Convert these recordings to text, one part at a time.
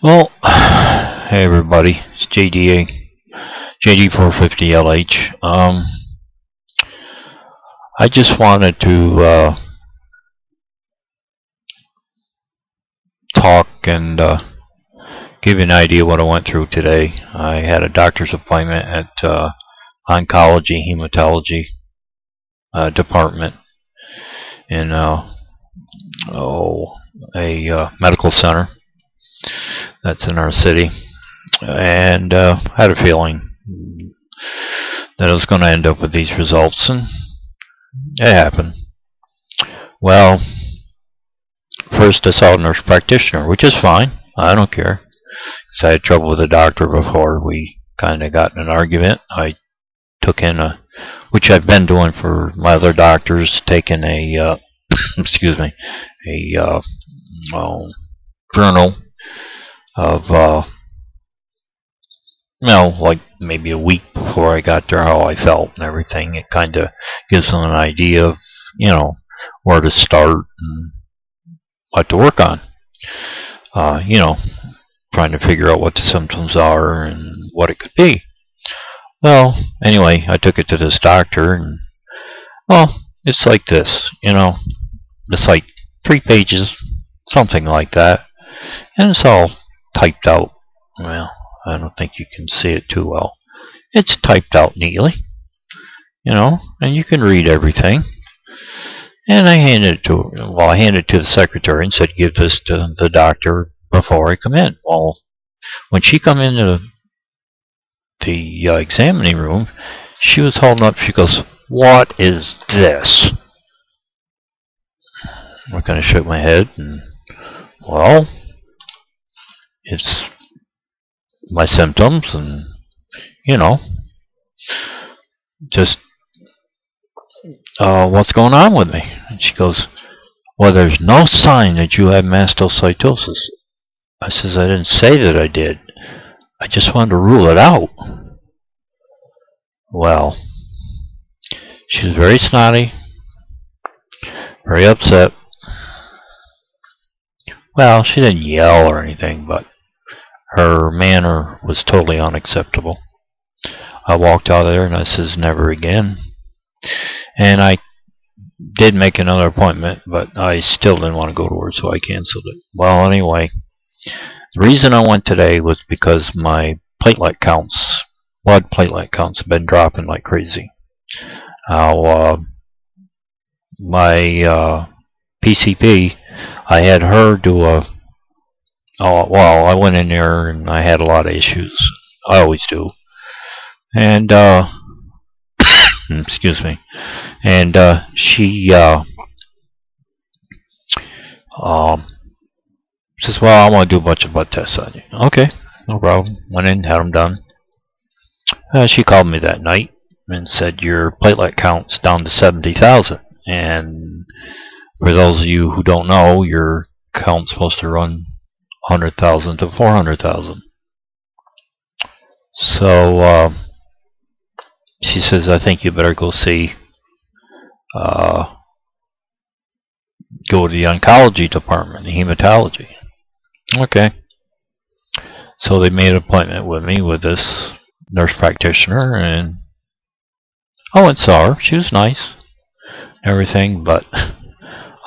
Well, hey everybody, it's JD450LH. I just wanted to talk and give you an idea what I went through today. I had a doctor's appointment at oncology, hematology department in a medical center that's in our city, and had a feeling that I was going to end up with these results, and it happened. Well, first I saw a nurse practitioner, which is fine. I don't care, because I had trouble with the doctor before. We kind of got in an argument. I took in which I've been doing for my other doctors, taking a excuse me, a journal of like maybe a week before I got there, how I felt and everything. It kind of gives them an idea of where to start and what to work on. Trying to figure out what the symptoms are and what it could be. Well, anyway, I took it to this doctor, and it's like this, it's like 3 pages, something like that, and it's all typed out. Well, I don't think you can see it too well. It's typed out neatly, and you can read everything. And I handed it to her. Well, I handed it to the secretary and said, "Give this to the doctor before I come in." Well, when she come into the examining room, she was holding up. She goes, "What is this?" I kind of shook my head, and well, it's my symptoms, and just what's going on with me. And she goes, "Well, there's no sign that you have mastocytosis." I says, "I didn't say that I did. I just wanted to rule it out." Well, she was very snotty, very upset. Well, she didn't yell or anything, but her manner was totally unacceptable. I walked out of there and I says, "Never again." And I did make another appointment, but I still didn't want to go to her, so I canceled it. Well, anyway, the reason I went today was because my platelet counts, blood platelet counts, have been dropping like crazy. Now, my PCP, I had her do I went in there and I had a lot of issues. I always do. And, excuse me. And she says, "Well, I want to do a bunch of blood tests on you." Okay, no problem. Went in, had them done. She called me that night and said, "Your platelet count's down to 70,000. And for those of you who don't know, your count's supposed to run 100,000 to 400,000. So she says, "I think you better go go to the oncology department, the hematology." Okay. So they made an appointment with me with this nurse practitioner, and I went and saw her. She was nice, everything, but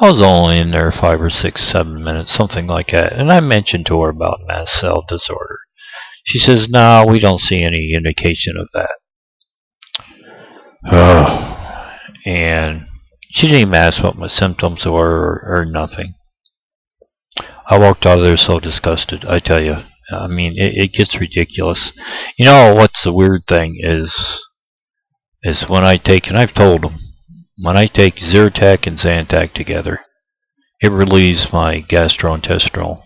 I was only in there 5 or 6, 7 minutes, something like that. And I mentioned to her about mast cell disorder. She says, "No, we don't see any indication of that." And she didn't even ask what my symptoms were or nothing. I walked out of there so disgusted, I tell you. I mean, it gets ridiculous. What's the weird thing is when I take, and I've told them, when I take Zyrtec and Zantac together, it relieves my gastrointestinal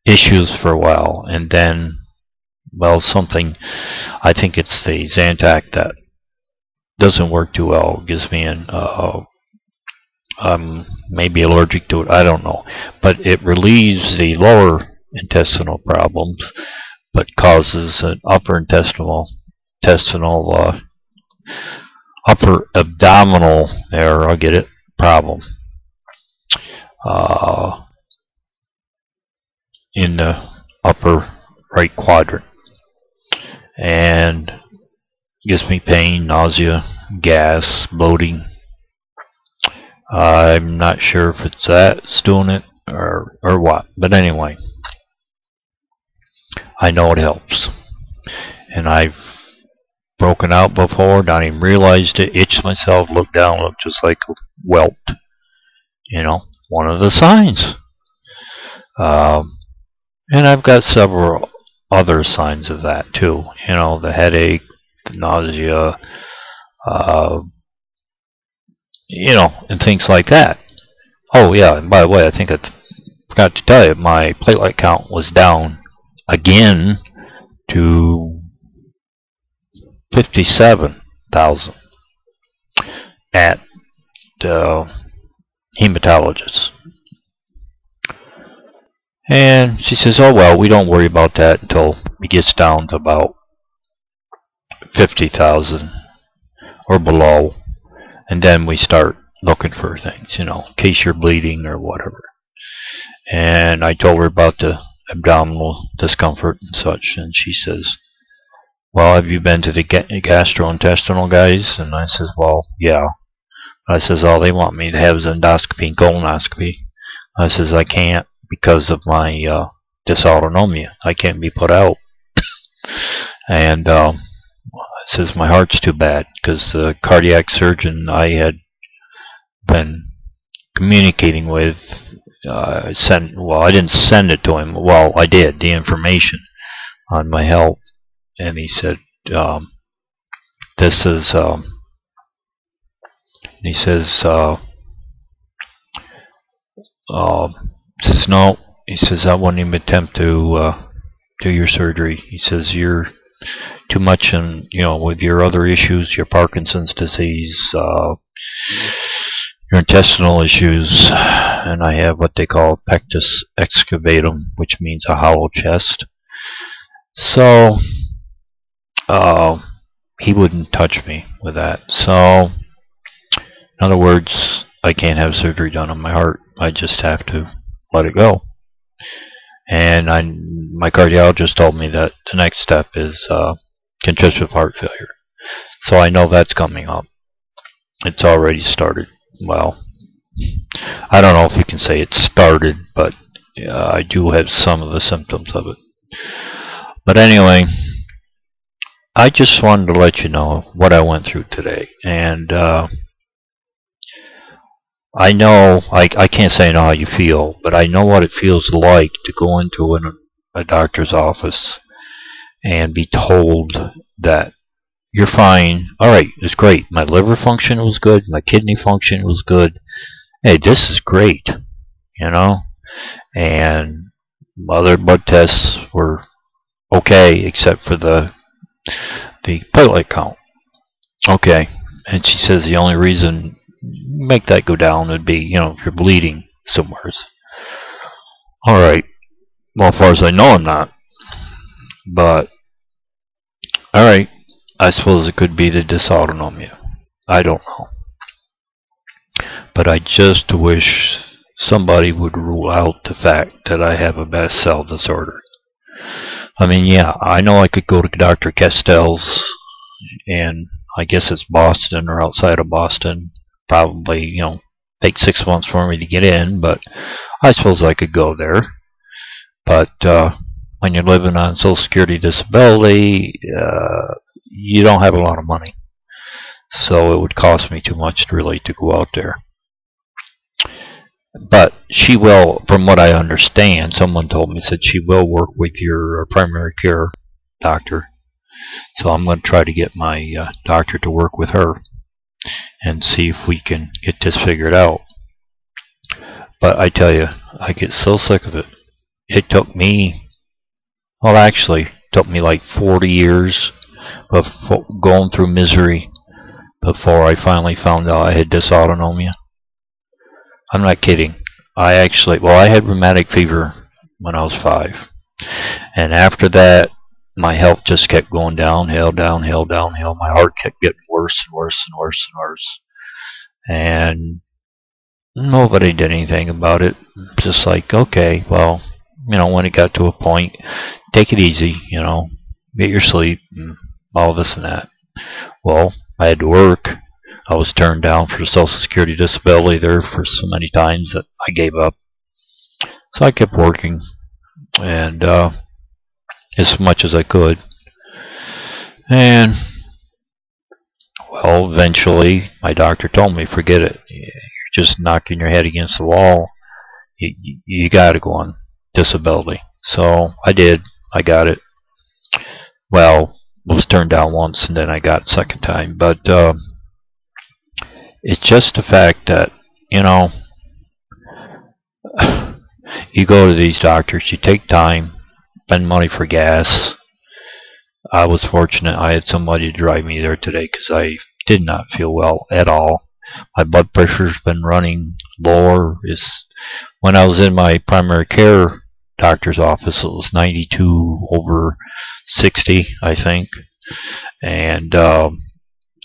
issues for a while, and then, well, I think it's the Zantac that doesn't work too well. It gives me maybe allergic to it, I don't know. But it relieves the lower intestinal problems, but causes an upper abdominal, there, I'll get it, problem in the upper right quadrant, and gives me pain, nausea, gas, bloating. I'm not sure if it's that's doing it or what, but anyway, I know it helps. And I've broken out before, not even realized it, itched myself, looked down, looked just like a welt. You know, one of the signs. And I've got several other signs of that too. You know, the headache, the nausea, you know, and things like that. Oh yeah, and by the way, I think I forgot to tell you, my platelet count was down again to 57,000 at hematologist. And she says, oh well, we don't worry about that until it gets down to about 50,000 or below, and then we start looking for things, you know, in case you're bleeding or whatever. And I told her about the abdominal discomfort and such, and she says, well, have you been to the gastrointestinal guys? And I says, well, yeah. I says, oh, they want me to have endoscopy and colonoscopy. I says, I can't because of my dysautonomia. I can't be put out. And I says, my heart's too bad, because the cardiac surgeon I had been communicating with I didn't send it to him. Well, I did, the information on my health. And he said, this is, he says, no. He says, I won't even attempt to do your surgery. He says, you're too much in, you know, with your other issues, your Parkinson's disease, your intestinal issues, and I have what they call pectus excavatum, which means a hollow chest. So he wouldn't touch me with that. So in other words, I can't have surgery done on my heart. I just have to let it go. And my cardiologist told me that the next step is congestive heart failure. So I know that's coming up. It's already started. Well, I don't know if you can say it started, but I do have some of the symptoms of it. But anyway, I just wanted to let you know what I went through today. And I know, I can't say I know how you feel, but I know what it feels like to go into a doctor's office and be told that you're fine. Alright, it's great. My liver function was good. My kidney function was good. Hey, this is great. You know? And other blood tests were okay, except for the platelet count. Okay. And she says the only reason make that go down would be, you know, if you're bleeding somewhere. Alright. Well, as far as I know, I'm not. But, alright. I suppose it could be the dysautonomia. I don't know. But I just wish somebody would rule out the fact that I have a mast cell disorder. I mean, yeah, I know I could go to Dr. Castell's, and I guess it's Boston or outside of Boston. Probably, you know, take 6 months for me to get in, but I suppose I could go there. But when you're living on Social Security disability, you don't have a lot of money. So it would cost me too much really to go out there. But she will, from what I understand, someone told me, said she will work with your primary care doctor. So I'm going to try to get my doctor to work with her and see if we can get this figured out. But I tell you, I get so sick of it. It took me, well actually, it took me like 40 years of going through misery before I finally found out I had dysautonomia. I'm not kidding. I had rheumatic fever when I was 5. And after that, my health just kept going downhill, downhill, downhill. My heart kept getting worse and worse and worse and worse. And nobody did anything about it. Just like, okay, well, when it got to a point, take it easy, get your sleep, and all this and that. Well, I had to work. I was turned down for Social Security disability there for so many times that I gave up. So I kept working, and as much as I could. And, well, eventually, my doctor told me, forget it. You're just knocking your head against the wall. You got to go on disability. So I did. I got it. Well, was turned down once, and then I got it second time. But it's just the fact that, you go to these doctors, you take time, spend money for gas. I was fortunate I had somebody to drive me there today because I did not feel well at all. My blood pressure's been running lower. When I was in my primary care doctor's office, it was 92/60, I think. And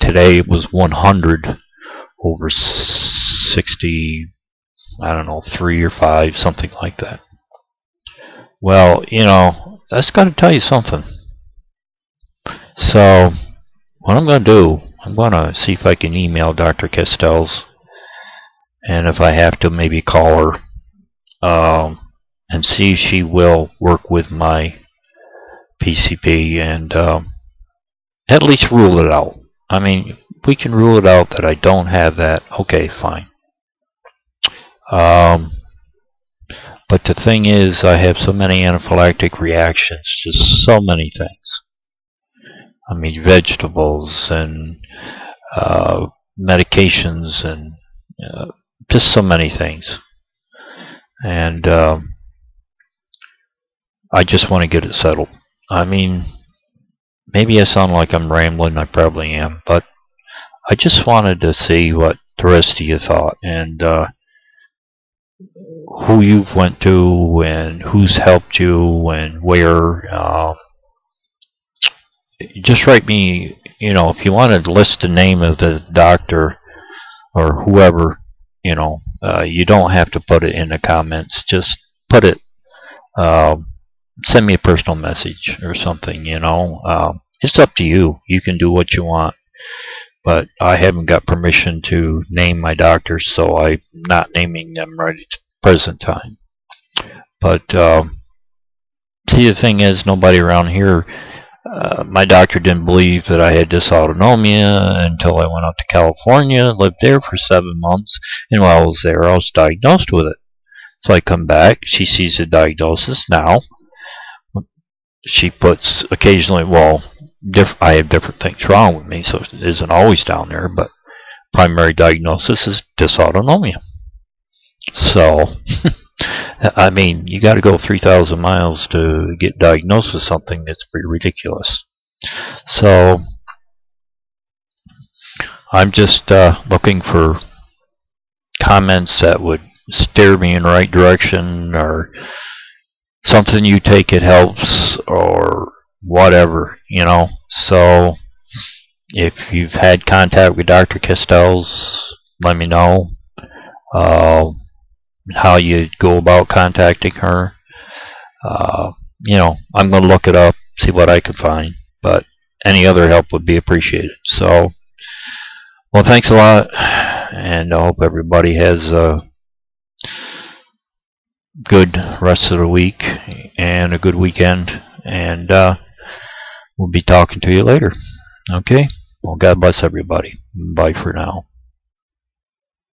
today it was 100/60, I don't know, 3 or 5, something like that. Well, that's got to tell you something. So, what I'm going to do, I'm going to see if I can email Dr. Castells, and if I have to, maybe call her, and see if she will work with my PCP and at least rule it out. I mean, if we can rule it out that I don't have that, okay, fine. But the thing is, I have so many anaphylactic reactions to so many things. I mean, vegetables and medications and just so many things. And I just want to get it settled. I mean, maybe I sound like I'm rambling, I probably am, but I just wanted to see what the rest of you thought, and who you've went to, and who's helped you, and where. Just write me, if you want to list the name of the doctor or whoever, you don't have to put it in the comments. Just put it, send me a personal message or something, It's up to you. You can do what you want. But I haven't got permission to name my doctors, so I'm not naming them right at the present time. But, see, the thing is, nobody around here, my doctor didn't believe that I had dysautonomia until I went out to California, lived there for 7 months, and while I was there, I was diagnosed with it. So I come back, she sees the diagnosis now. She puts occasionally, well, I have different things wrong with me, so it isn't always down there, but primary diagnosis is dysautonomia. So, I mean, you got to go 3,000 miles to get diagnosed with something that's pretty ridiculous. So, I'm just looking for comments that would steer me in the right direction, or something you take it helps, or whatever, So, if you've had contact with Dr. Castells, let me know how you go about contacting her. I'm going to look it up, see what I can find, but any other help would be appreciated. So, well, thanks a lot, and I hope everybody has a good rest of the week and a good weekend, and we'll be talking to you later. Okay? Well, God bless everybody. Bye for now.